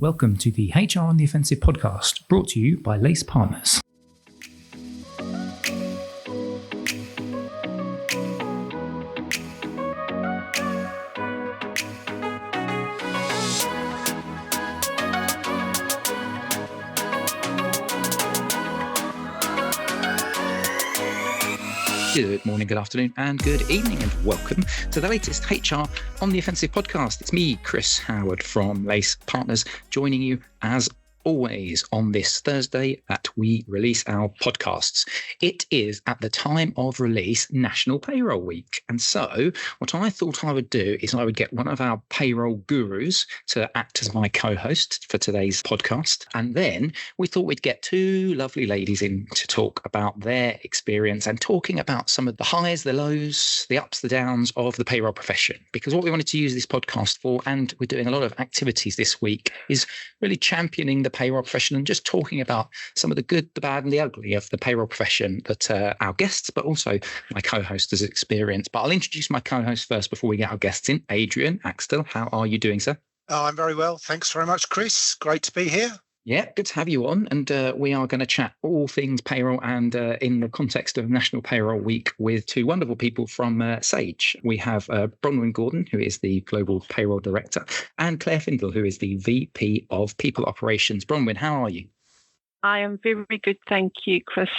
Welcome to the HR on the Offensive podcast, brought to you by Lace Partners. Good morning, good afternoon, and good evening, and welcome to the latest HR on the Offensive podcast. It's me, Chris Howard from Lace Partners, joining you as always on this Thursday that we release our podcasts. It is, at the time of release, National Payroll Week. And so what I thought I would do is I would get one of our payroll gurus to act as my co-host for today's podcast. And then we thought we'd get two lovely ladies in to talk about their experience and talking about some of the highs, the lows, the ups, the downs of the payroll profession. Because what we wanted to use this podcast for, and we're doing a lot of activities this week, is really championing the payroll profession and just talking about some of the good, the bad and the ugly of the payroll profession that our guests, but also my co-host has experienced. But I'll introduce my co-host first before we get our guests in. Adrian Axtell, how are you doing, sir? I'm very well. Thanks very much, Chris. Great to be here. Yeah, good to have you on. And we are going to chat all things payroll and in the context of National Payroll Week with two wonderful people from Sage. We have Bronwynn Gordon, who is the Global Payroll Director, and Claire Findell, who is the VP of People Operations. Bronwynn, how are you? I am very good. Thank you, Chris.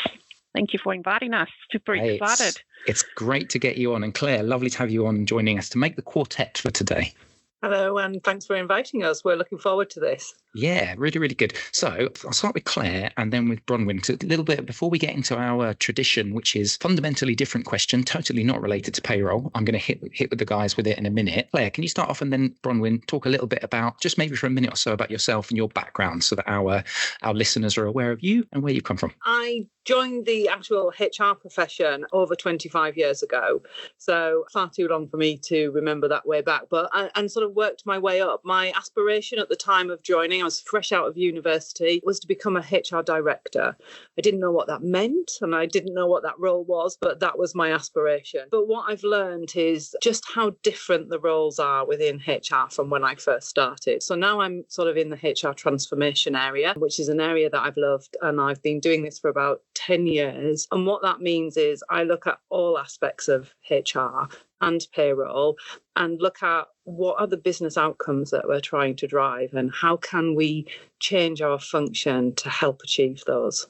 Thank you for inviting us. Super excited. It's great to get you on. And Claire, lovely to have you on and joining us to make the quartet for today. Hello, and thanks for inviting us. We're looking forward to this. Yeah, really, really good. So I'll start with Claire and then with Bronwynn. So a little bit before we get into our tradition, which is fundamentally different question, totally not related to payroll. I'm going to hit with the guys with it in a minute. Claire, can you start off and then Bronwynn talk a little bit about, just maybe for a minute or so, about yourself and your background so that our listeners are aware of you and where you come from. I joined the actual HR profession over 25 years ago. So far too long for me to remember that way back, but and sort of worked my way up. My aspiration at the time of joining, I was fresh out of university, was to become a HR director. I didn't know what that meant and I didn't know what that role was, but that was my aspiration. But what I've learned is just how different the roles are within HR from when I first started. So now I'm sort of in the HR transformation area, which is an area that I've loved, and I've been doing this for about 10 years. And what that means is I look at all aspects of HR and payroll and look at what are the business outcomes that we're trying to drive and how can we change our function to help achieve those.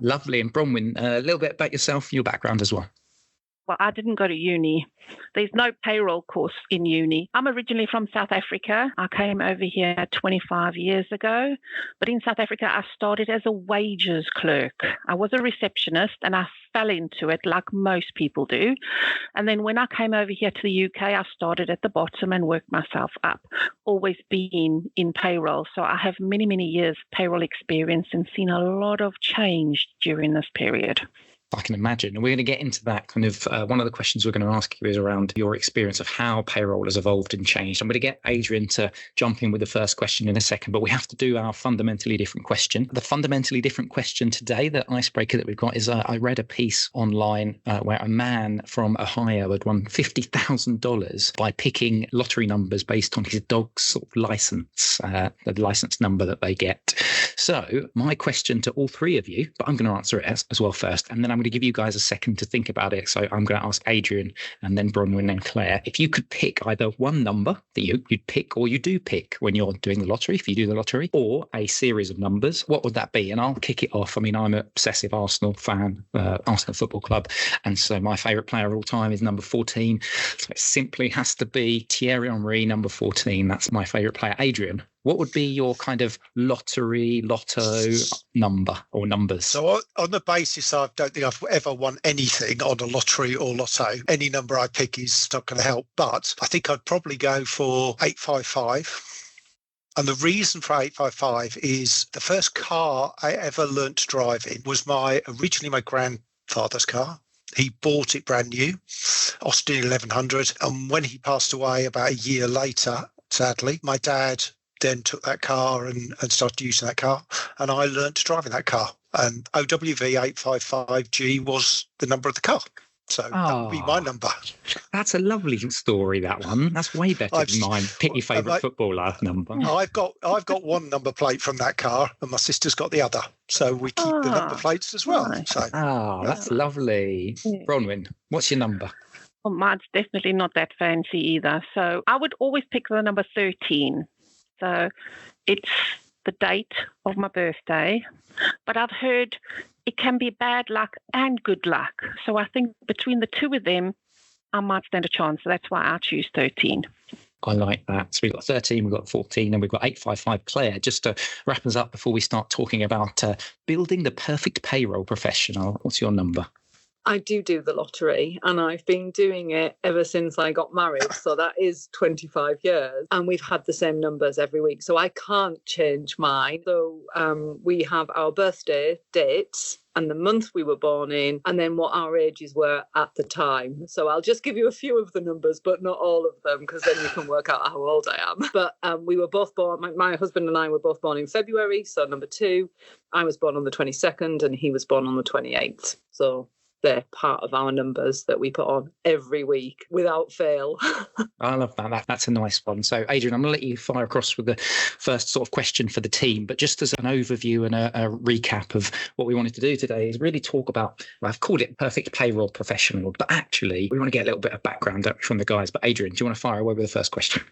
Lovely. And Bronwynn, a little bit about yourself, your background as well. Well, I didn't go to uni. There's no payroll course in uni. I'm originally from South Africa. I came over here 25 years ago. But in South Africa, I started as a wages clerk. I was a receptionist and I fell into it like most people do. And then when I came over here to the UK, I started at the bottom and worked myself up, always being in payroll. So I have many, many years payroll experience and seen a lot of change during this period. I can imagine. And we're going to get into that kind of one of the questions we're going to ask you is around your experience of how payroll has evolved and changed. I'm going to get Adrian to jump in with the first question in a second, but we have to do our fundamentally different question. The fundamentally different question today, the icebreaker that we've got is I read a piece online where a man from Ohio had won $50,000 by picking lottery numbers based on his dog's sort of license, the license number that they get. So my question to all three of you, but I'm going to answer it as well first, and then I'm going to give you guys a second to think about it. So I'm going to ask Adrian and then Bronwynn and Claire. If you could pick either one number that you'd pick or you do pick when you're doing the lottery, if you do the lottery, or a series of numbers, what would that be? And I'll kick it off. I mean, I'm an obsessive Arsenal fan, Arsenal Football Club. And so my favourite player of all time is number 14. So it simply has to be Thierry Henry, number 14. That's my favourite player. Adrian, what would be your kind of lotto number or numbers? So on the basis, I don't think I've ever won anything on a lottery or lotto. Any number I pick is not going to help. But I think I'd probably go for 855. And the reason for 855 is the first car I ever learnt to drive in was originally my grandfather's car. He bought it brand new, Austin 1100. And when he passed away about a year later, sadly, my dad then took that car and started using that car, and I learned to drive in that car. And OWV 855G was the number of the car. So that would be my number. That's a lovely story, that one. That's way better than mine. Pick your favourite footballer number. I've got one number plate from that car, and my sister's got the other. So we keep the number plates as well. Nice. So that's lovely. Yeah. Bronwynn, what's your number? Well, mine's definitely not that fancy either. So I would always pick the number 13. So it's the date of my birthday. But I've heard it can be bad luck and good luck. So I think between the two of them, I might stand a chance. So that's why I choose 13. I like that. So we've got 13, we've got 14, and we've got 855. Claire, just to wrap us up before we start talking about building the perfect payroll professional, what's your number? I do the lottery, and I've been doing it ever since I got married. So that is 25 years, and we've had the same numbers every week. So I can't change mine. So we have our birthday dates and the month we were born in, and then what our ages were at the time. So I'll just give you a few of the numbers, but not all of them, because then you can work out how old I am. But we were both born, my husband and I were both born in February, so number 2. I was born on the 22nd, and he was born on the 28th. So they're part of our numbers that we put on every week without fail. I love that. That's a nice one. So, Adrian, I'm going to let you fire across with the first sort of question for the team. But just as an overview and a recap of what we wanted to do today is really talk about, well, I've called it perfect payroll professional, but actually we want to get a little bit of background from the guys. But Adrian, do you want to fire away with the first question?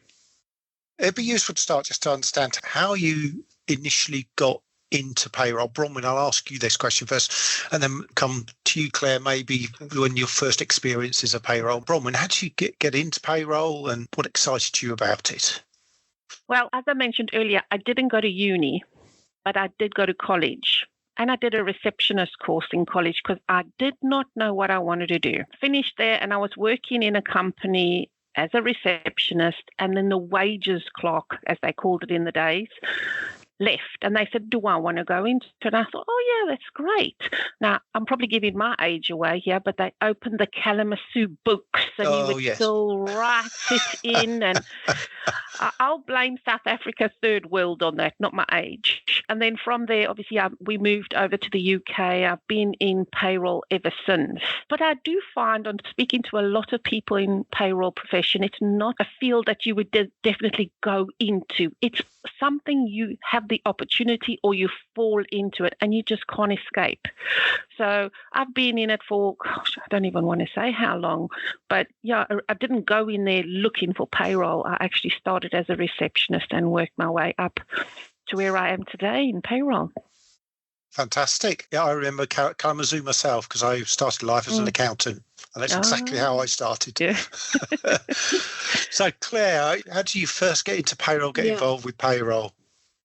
It'd be useful to start just to understand how you initially got into payroll. Bronwynn, I'll ask you this question first, and then come to you, Claire, maybe when your first experiences of payroll. Bronwynn, how did you get into payroll, and what excited you about it? Well, as I mentioned earlier, I didn't go to uni, but I did go to college. And I did a receptionist course in college because I did not know what I wanted to do. Finished there, and I was working in a company as a receptionist, and then the wages clerk, as they called it in the days, left, and they said, do I want to go into it? And I thought, oh yeah, that's great. Now, I'm probably giving my age away here, but they opened the Kalamazoo books, and you would still write it in, and I'll blame South Africa third world on that, not my age. And then from there, obviously, we moved over to the UK. I've been in payroll ever since. But I do find, on speaking to a lot of people in payroll profession, it's not a field that you would definitely go into. It's something you have the opportunity, or you fall into it and you just can't escape. So I've been in it for, gosh, I don't even want to say how long, but yeah, I didn't go in there looking for payroll. I actually started as a receptionist and worked my way up to where I am today in payroll. Fantastic. Yeah, I remember Kalamazoo myself because I started life as an accountant, and that's exactly how I started. Yeah. So, Claire, how did you first get into payroll, get involved with payroll?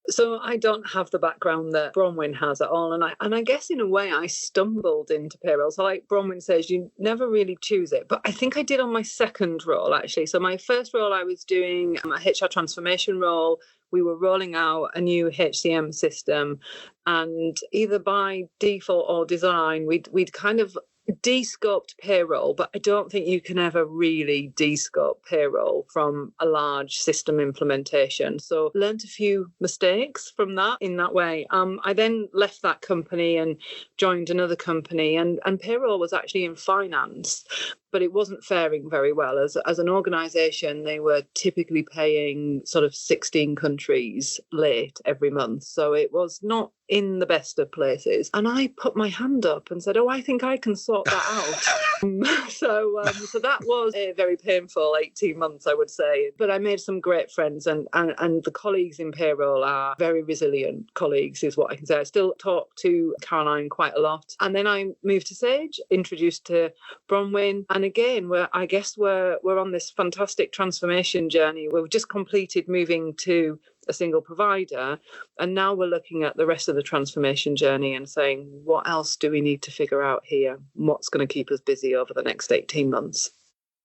So I don't have the background that Bronwynn has at all. And I guess in a way I stumbled into payroll. So like Bronwynn says, you never really choose it. But I think I did on my second role, actually. So my first role, I was doing a HR transformation role. We were rolling out a new HCM system. And either by default or design, we'd kind of de-scoped payroll, but I don't think you can ever really de-scope payroll from a large system implementation. So learned a few mistakes from that in that way. I then left that company and joined another company, and payroll was actually in finance, but it wasn't faring very well. As an organisation, they were typically paying sort of 16 countries late every month. So it was not in the best of places. And I put my hand up and said, I think I can sort that out. So that was a very painful 18 months, I would say. But I made some great friends, and the colleagues in payroll are very resilient colleagues, is what I can say. I still talk to Caroline quite a lot. And then I moved to Sage, introduced to Bronwynn. And again, we're on this fantastic transformation journey. We've just completed moving to a single provider, and now we're looking at the rest of the transformation journey and saying, what else do we need to figure out here? What's going to keep us busy over the next 18 months?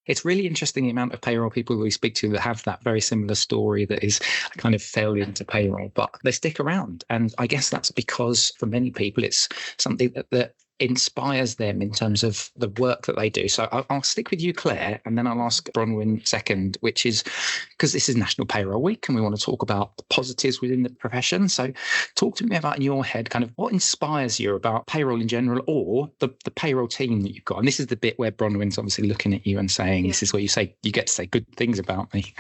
It's really interesting the amount of payroll people we speak to that have that very similar story, that is a kind of failure into payroll, but they stick around. And I guess that's because for many people, it's something that inspires them in terms of the work that they do? So I'll stick with you, Claire, and then I'll ask Bronwyn second, which is because this is National Payroll Week and we want to talk about the positives within the profession. So talk to me about, in your head, kind of what inspires you about payroll in general, or the payroll team that you've got. And this is the bit where Bronwyn's obviously looking at you and saying, This is where you get to say good things about me.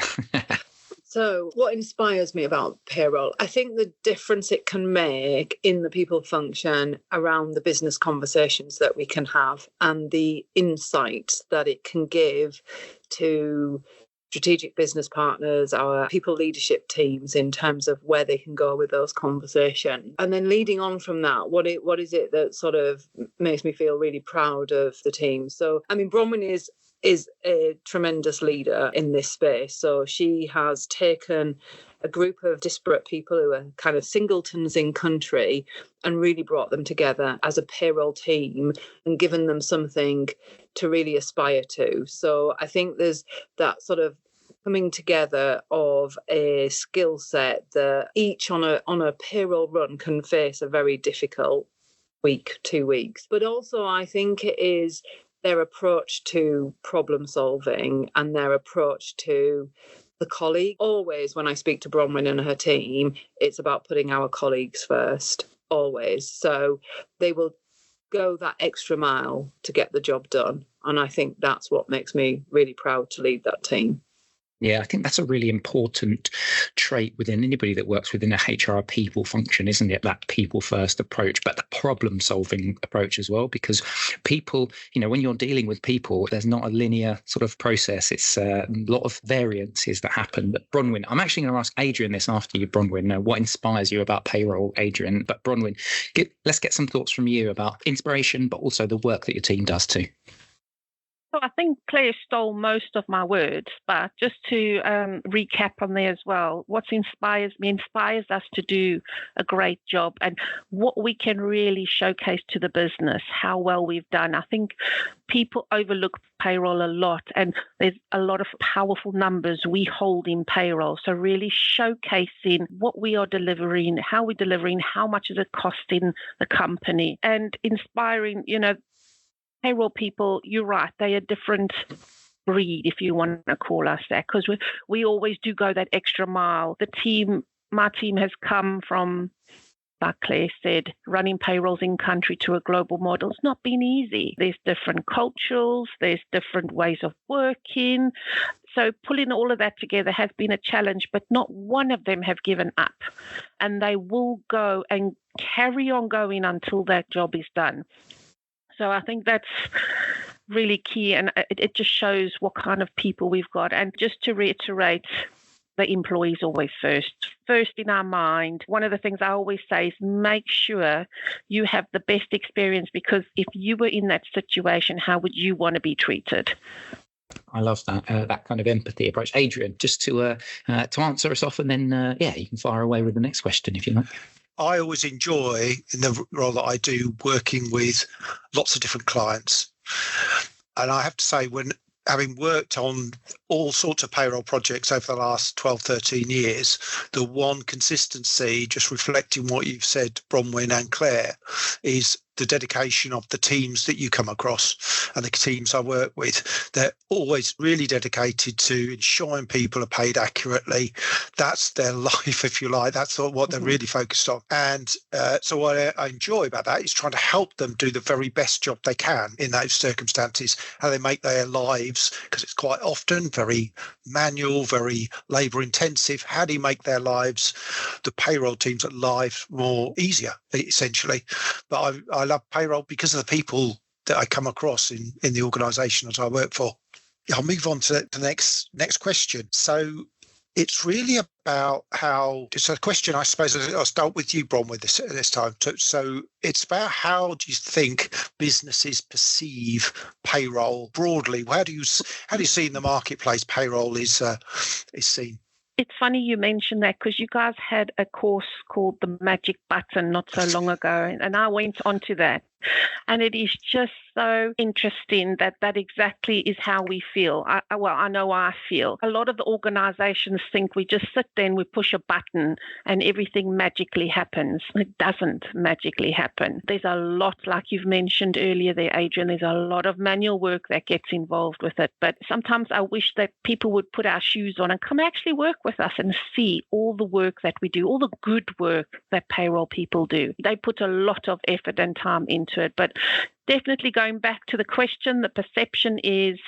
So what inspires me about payroll? I think the difference it can make in the people function around the business conversations that we can have and the insights that it can give to strategic business partners, our people leadership teams, in terms of where they can go with those conversations. And then leading on from that, what is it that sort of makes me feel really proud of the team? So, I mean, Bronwyn is a tremendous leader in this space. So she has taken a group of disparate people who are kind of singletons in country and really brought them together as a payroll team and given them something to really aspire to. So I think there's that sort of coming together of a skill set that each on a payroll run can face a very difficult week, 2 weeks. But also I think it is their approach to problem solving and their approach to the colleague. Always when I speak to Bronwyn and her team, it's about putting our colleagues first, always. So they will go that extra mile to get the job done. And I think that's what makes me really proud to lead that team. Yeah, I think that's a really important trait within anybody that works within a HR people function, isn't it? That people first approach, but the problem solving approach as well, because people, when you're dealing with people, there's not a linear sort of process. It's a lot of variances that happen. But Bronwyn, I'm actually going to ask Adrian this after you, Bronwyn. What inspires you about payroll, Adrian? But Bronwyn, let's get some thoughts from you about inspiration, but also the work that your team does too. So I think Claire stole most of my words, but just to recap on there as well, what inspires us to do a great job and what we can really showcase to the business, how well we've done. I think people overlook payroll a lot, and there's a lot of powerful numbers we hold in payroll. So really showcasing what we are delivering, how we're delivering, how much is it costing the company, and inspiring, payroll people, you're right, they are a different breed, if you want to call us that, because we always do go that extra mile. My team has come from, like Claire said, running payrolls in country to a global model. It's not been easy. There's different cultures, there's different ways of working. So pulling all of that together has been a challenge, but not one of them have given up. And they will go and carry on going until that job is done. So I think that's really key, and it just shows what kind of people we've got. And just to reiterate, the employee is always first in our mind. One of the things I always say is make sure you have the best experience, because if you were in that situation, how would you want to be treated? I love that kind of empathy approach. Adrian, just to answer us off, and then you can fire away with the next question if you like. I always enjoy, in the role that I do, working with lots of different clients. And I have to say, when having worked on all sorts of payroll projects over the last 12, 13 years, the one consistency, just reflecting what you've said, Bronwyn and Claire, is the dedication of the teams that you come across and the teams I work with. They're always really dedicated to ensuring people are paid accurately. That's their life, if you like. That's what they're really focused on. And so what I enjoy about that is trying to help them do the very best job they can in those circumstances, how they make their lives, because it's quite often very manual, very labour intensive. How do you make their lives, the payroll teams' lives, more easier, essentially? But I love payroll because of the people that I come across in the organisation that I work for. I'll move on to the next question. So it's really about how, it's a question, I suppose, I'll start with you, Bronwyn, this time. So it's about how do you think businesses perceive payroll broadly? How do you see in the marketplace payroll is seen? It's funny you mentioned that, because you guys had a course called The Magic Button not so long ago, and I went onto that. And it is just so interesting that exactly is how we feel. I know I feel. A lot of the organizations think we just sit there and we push a button and everything magically happens. It doesn't magically happen. There's a lot, like you've mentioned earlier there, Adrian, there's a lot of manual work that gets involved with it. But sometimes I wish that people would put our shoes on and come actually work with us and see all the work that we do, all the good work that payroll people do. They put a lot of effort and time into it. But definitely going back to the question, the perception is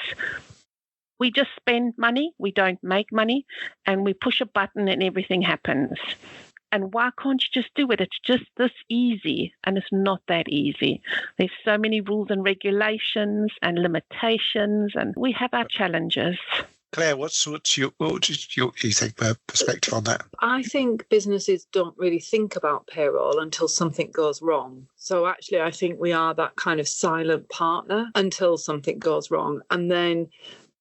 we just spend money, we don't make money, and we push a button and everything happens. And why can't you just do it? It's just this easy, and it's not that easy. There's so many rules and regulations and limitations, and we have our challenges. Claire, what's your perspective on that? I think businesses don't really think about payroll until something goes wrong. So actually, I think we are that kind of silent partner until something goes wrong. And then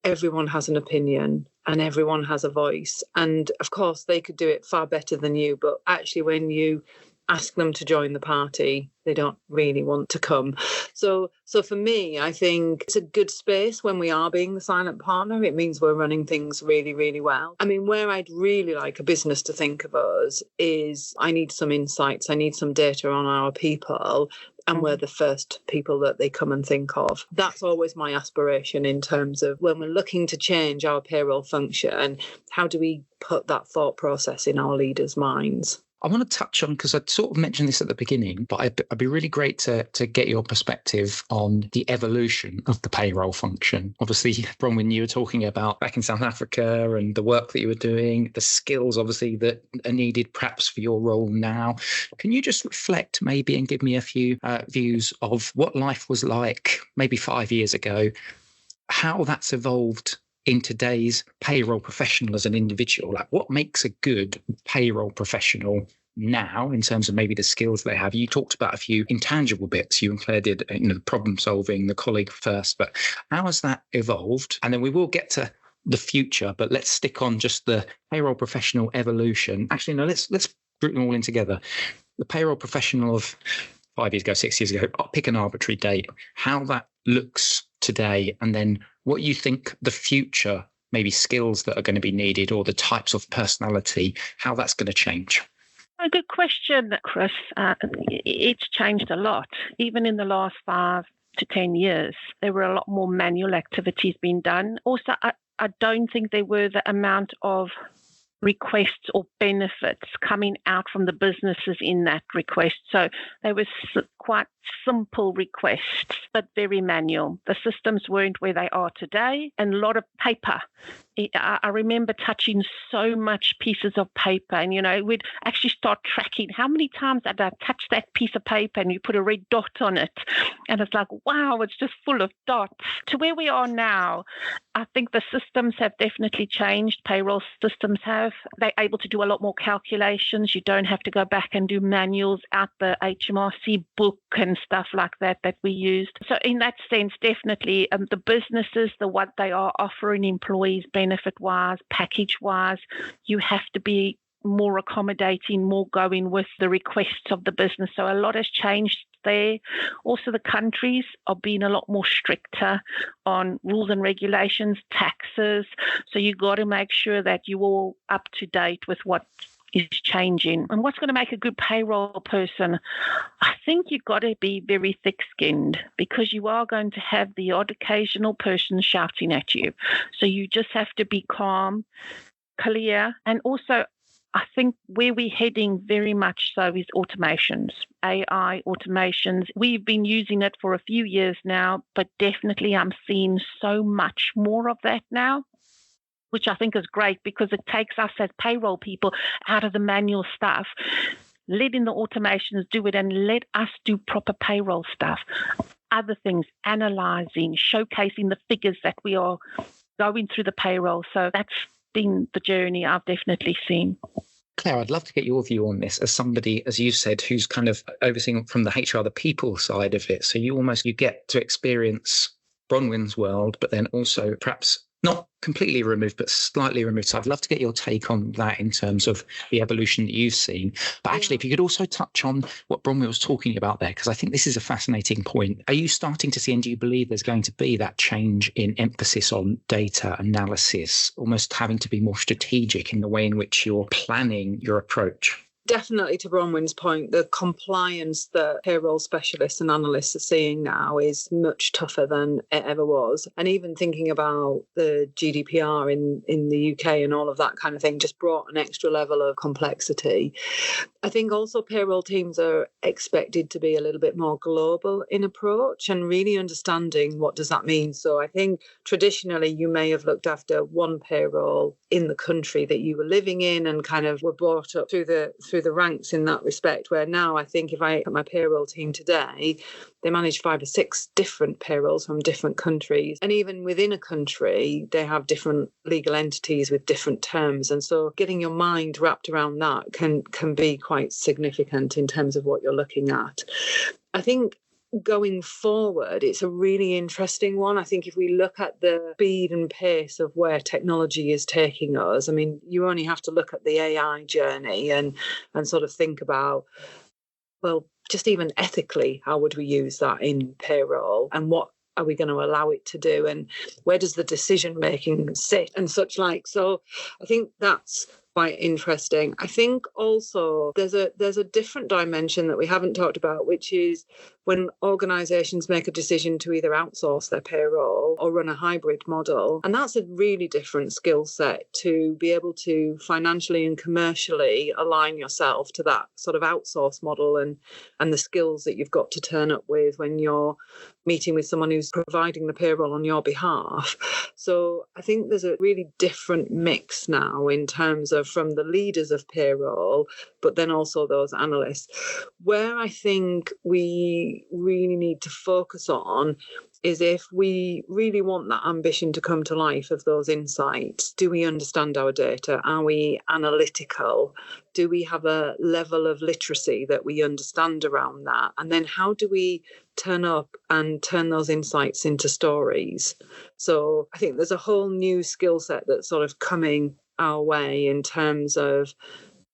everyone has an opinion and everyone has a voice. And of course, they could do it far better than you. But actually, when you ask them to join the party, they don't really want to come. So for me, I think it's a good space when we are being the silent partner. It means we're running things really, really well. I mean, where I'd really like a business to think of us is I need some insights, I need some data on our people, and we're the first people that they come and think of. That's always my aspiration in terms of when we're looking to change our payroll function, how do we put that thought process in our leaders' minds? I want to touch on, because I sort of mentioned this at the beginning, but it'd be really great to get your perspective on the evolution of the payroll function. Obviously, Bronwynn, you were talking about back in South Africa and the work that you were doing, the skills, obviously, that are needed perhaps for your role now. Can you just reflect maybe and give me a few views of what life was like maybe 5 years ago, how that's evolved in today's payroll professional as an individual? Like, what makes a good payroll professional now in terms of maybe the skills they have? You talked about a few intangible bits. You and Claire did, the problem solving, the colleague first, but how has that evolved? And then we will get to the future, but let's stick on just the payroll professional evolution. Actually, no, let's group them all in together. The payroll professional of 5 years ago, 6 years ago, I'll pick an arbitrary date, how that looks today, and then what you think the future, maybe skills that are going to be needed or the types of personality, how that's going to change. A good question, Chris. It's changed a lot. Even in the last 5 to 10 years, there were a lot more manual activities being done. Also, I don't think there were the amount of requests or benefits coming out from the businesses in that request. So they were quite simple requests, but very manual. The systems weren't where they are today, and a lot of paper. I remember touching so much pieces of paper, and we'd actually start tracking how many times did I touch that piece of paper, and you put a red dot on it, and it's like, wow, it's just full of dots. To where we are now, I think the systems have definitely changed. Payroll systems have. They're able to do a lot more calculations. You don't have to go back and do manuals out the HMRC book and stuff like that we used. So in that sense, definitely the businesses, what they are offering employees benefit-wise, package-wise, you have to be more accommodating, more going with the requests of the business. So a lot has changed there. Also, the countries are being a lot more stricter on rules and regulations, taxes. So you got to make sure that you're all up to date with what is changing. And what's going to make a good payroll person? I think you've got to be very thick-skinned, because you are going to have the odd occasional person shouting at you. So you just have to be calm, clear, and also I think where we're heading very much so is automations, AI automations. We've been using it for a few years now, but definitely I'm seeing so much more of that now, which I think is great because it takes us as payroll people out of the manual stuff, letting the automations do it and let us do proper payroll stuff. Other things, analysing, showcasing the figures that we are going through the payroll. So that's been the journey I've definitely seen. Claire, I'd love to get your view on this as somebody, as you said, who's kind of overseeing from the HR, the people side of it. So you get to experience Bronwynn's world, but then also perhaps not completely removed, but slightly removed. So I'd love to get your take on that in terms of the evolution that you've seen. But actually, if you could also touch on what Bronwynn was talking about there, because I think this is a fascinating point. Are you starting to see, and do you believe there's going to be that change in emphasis on data analysis, almost having to be more strategic in the way in which you're planning your approach? Definitely, to Bronwynn's point, the compliance that payroll specialists and analysts are seeing now is much tougher than it ever was. And even thinking about the GDPR in the UK and all of that kind of thing just brought an extra level of complexity. I think also payroll teams are expected to be a little bit more global in approach and really understanding what does that mean. So I think traditionally you may have looked after one payroll in the country that you were living in and kind of were brought up through the ranks in that respect, where now I think if I look at my payroll team today, they manage 5 or 6 different payrolls from different countries. And even within a country, they have different legal entities with different terms. And so getting your mind wrapped around that can be quite significant in terms of what you're looking at. I think going forward, it's a really interesting one. I think if we look at the speed and pace of where technology is taking us, I mean, you only have to look at the AI journey and sort of think about, well, just even ethically, how would we use that in payroll and what are we going to allow it to do and where does the decision making sit and such like. So I think that's quite interesting. I think also there's a different dimension that we haven't talked about, which is when organisations make a decision to either outsource their payroll or run a hybrid model. And that's a really different skill set to be able to financially and commercially align yourself to that sort of outsource model and the skills that you've got to turn up with when you're meeting with someone who's providing the payroll on your behalf. So I think there's a really different mix now in terms of from the leaders of payroll, but then also those analysts. Where I think we really need to focus on is if we really want that ambition to come to life of those insights, do we understand our data? Are we analytical? Do we have a level of literacy that we understand around that? And then how do we turn up and turn those insights into stories? So I think there's a whole new skill set that's sort of coming our way in terms of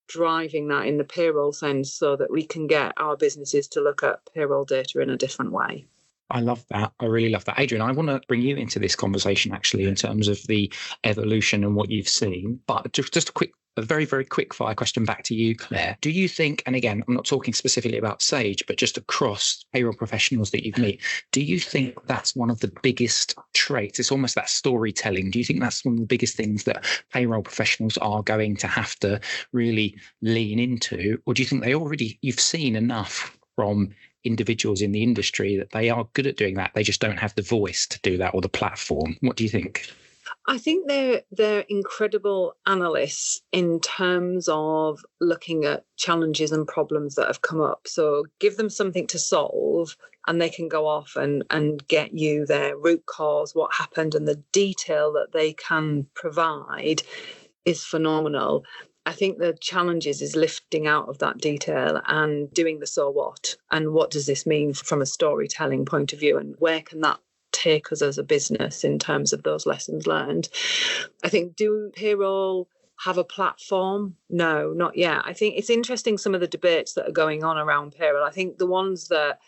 driving that in the payroll sense so that we can get our businesses to look at payroll data in a different way. I love that. I really love that. Adrian, I want to bring you into this conversation actually in terms of the evolution and what you've seen. But just a very, very quick fire question back to you, Claire. Do you think, and again, I'm not talking specifically about Sage, but just across payroll professionals that you've met, do you think that's one of the biggest traits? It's almost that storytelling. Do you think that's one of the biggest things that payroll professionals are going to have to really lean into? Or do you think you've seen enough from individuals in the industry that they are good at doing that? They just don't have the voice to do that or the platform. What do you think? I think they're incredible analysts in terms of looking at challenges and problems that have come up. So give them something to solve and they can go off and get you their root cause, what happened, and the detail that they can provide is phenomenal. I think the challenges is lifting out of that detail and doing the so what, and what does this mean from a storytelling point of view, and where can that take us as a business in terms of those lessons learned. I think, do payroll have a platform? No, not yet. I think it's interesting some of the debates that are going on around payroll. I think the ones that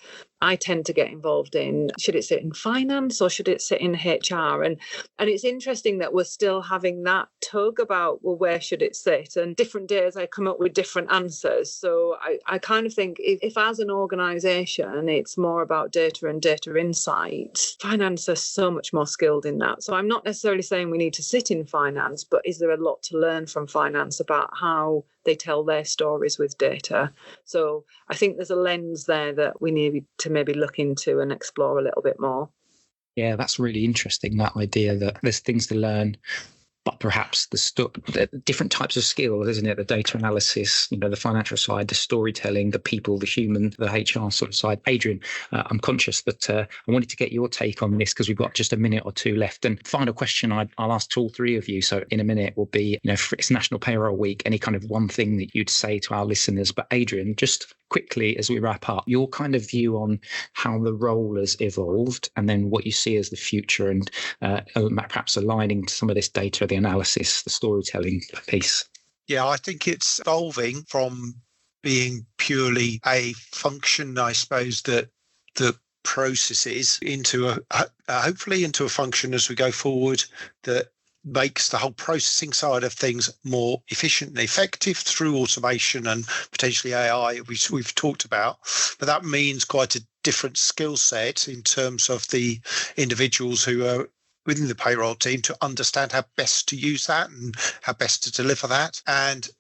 I tend to get involved in, should it sit in finance or should it sit in HR? And it's interesting that we're still having that tug about, well, where should it sit? And different days I come up with different answers. So I kind of think if as an organisation, it's more about data and data insights, finance are so much more skilled in that. So I'm not necessarily saying we need to sit in finance, but is there a lot to learn from finance about how they tell their stories with data? So I think there's a lens there that we need to maybe look into and explore a little bit more. Yeah, that's really interesting, that idea that there's things to learn, but perhaps the different types of skills, isn't it? The data analysis, the financial side, the storytelling, the people, the human, the HR sort of side. Adrian, I'm conscious that I wanted to get your take on this because we've got just a minute or two left. And final question I'll ask to all three of you. So in a minute will be, it's National Payroll Week, any kind of one thing that you'd say to our listeners. But Adrian, just quickly, as we wrap up, your kind of view on how the role has evolved and then what you see as the future, and perhaps aligning to some of this data, the analysis, the storytelling piece. Yeah, I think it's evolving from being purely a function, I suppose, that the processes into hopefully into a function as we go forward that makes the whole processing side of things more efficient and effective through automation and potentially AI, which we've talked about. But that means quite a different skill set in terms of the individuals who are within the payroll team to understand how best to use that and how best to deliver that. And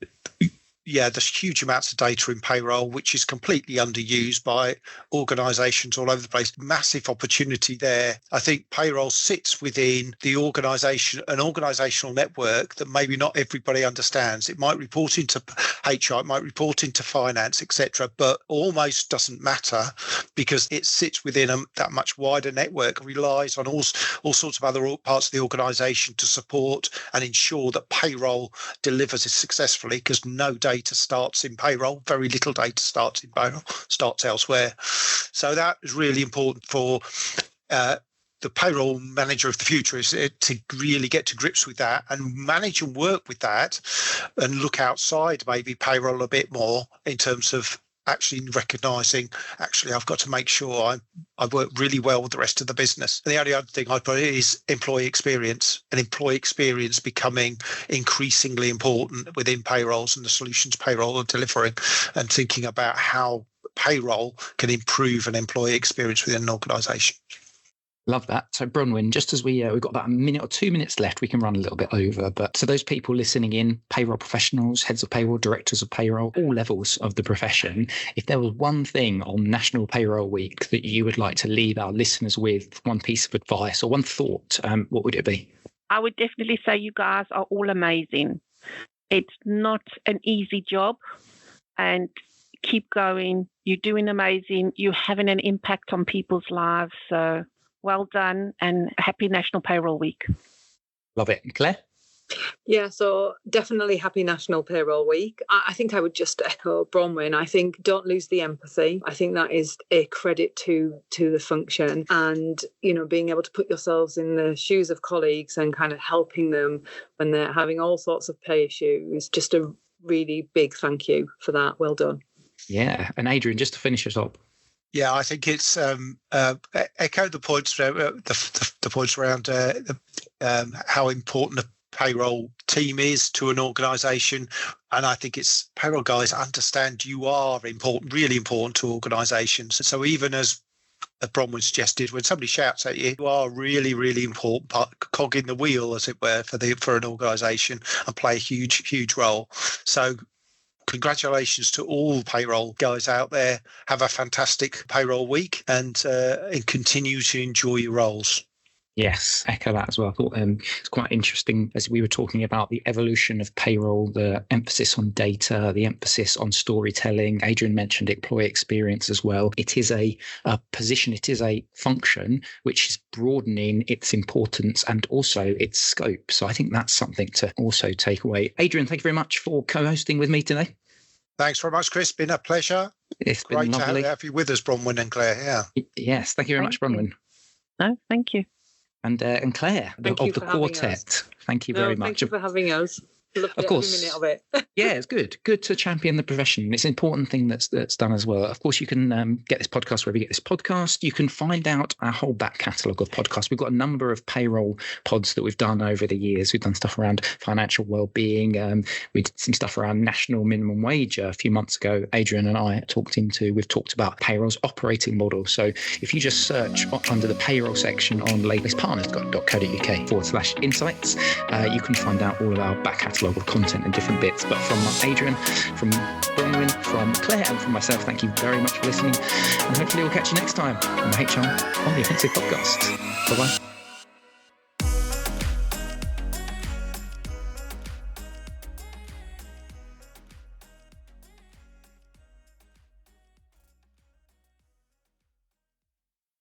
yeah, there's huge amounts of data in payroll, which is completely underused by organisations all over the place. Massive opportunity there. I think payroll sits within the organisation, an organisational network that maybe not everybody understands. It might report into HR, it might report into finance, etc., but almost doesn't matter because it sits within that much wider network, relies on all sorts of other parts of the organisation to support and ensure that payroll delivers it successfully, because no data starts in payroll, very little data starts in payroll, starts elsewhere. So that is really important for the payroll manager of the future, is to really get to grips with that and manage and work with that and look outside maybe payroll a bit more in terms of actually recognising, actually, I've got to make sure I work really well with the rest of the business. And the only other thing I'd put is employee experience, and employee experience becoming increasingly important within payrolls and the solutions payroll are delivering, and thinking about how payroll can improve an employee experience within an organisation. Love that. So Bronwynn, just as we've got about a minute or 2 minutes left, we can run a little bit over. But to those people listening in, payroll professionals, heads of payroll, directors of payroll, all levels of the profession, if there was one thing on National Payroll Week that you would like to leave our listeners with, one piece of advice or one thought, what would it be? I would definitely say you guys are all amazing. It's not an easy job, and keep going. You're doing amazing. You're having an impact on people's lives. So well done, and happy National Payroll Week. Love it. Claire? Yeah, so definitely happy National Payroll Week. I think I would just echo Bronwynn. I think don't lose the empathy. I think that is a credit to the function, and being able to put yourselves in the shoes of colleagues and kind of helping them when they're having all sorts of pay issues. Just a really big thank you for that. Well done. Yeah, and Adrian, just to finish us up. Yeah, I think it's echo the points, the points around how important a payroll team is to an organisation, and I think it's payroll guys understand you are important, really important to organisations. So even as Bronwynn suggested, when somebody shouts at you, you are really, really important cog in the wheel, as it were, for an organisation, and play a huge role. So congratulations to all payroll guys out there. Have a fantastic payroll week and continue to enjoy your roles. Yes, echo that as well. I thought it's quite interesting as we were talking about the evolution of payroll, the emphasis on data, the emphasis on storytelling. Adrian mentioned employee experience as well. It is a position, it is a function which is broadening its importance and also its scope. So I think that's something to also take away. Adrian, thank you very much for co-hosting with me today. Thanks very much, Chris. Been a pleasure. It's been great lovely to have you with us, Bronwynn and Claire. Yeah. Yes, thank you very much, Bronwynn. No, thank you. And Claire of the quartet. Thank you very much. Thank you for having us. Loved of course. Every minute of it. Yeah, it's good to champion the profession. It's an important thing that's done as well. Of course, you can get this podcast wherever you get this podcast. You can find out our whole back catalogue of podcasts. We've got a number of payroll pods that we've done over the years. We've done stuff around financial well-being. We did some stuff around national minimum wage a few months ago. Adrian and I we've talked about payroll's operating model. So if you just search under the payroll section on labelistpartners.co.uk/insights, you can find out all of our back catalogue of content and different bits. But from Adrian, from Bronwynn, from Claire, and from myself, thank you very much for listening, and hopefully we'll catch you next time on the HR on the Offensive podcast. Bye bye.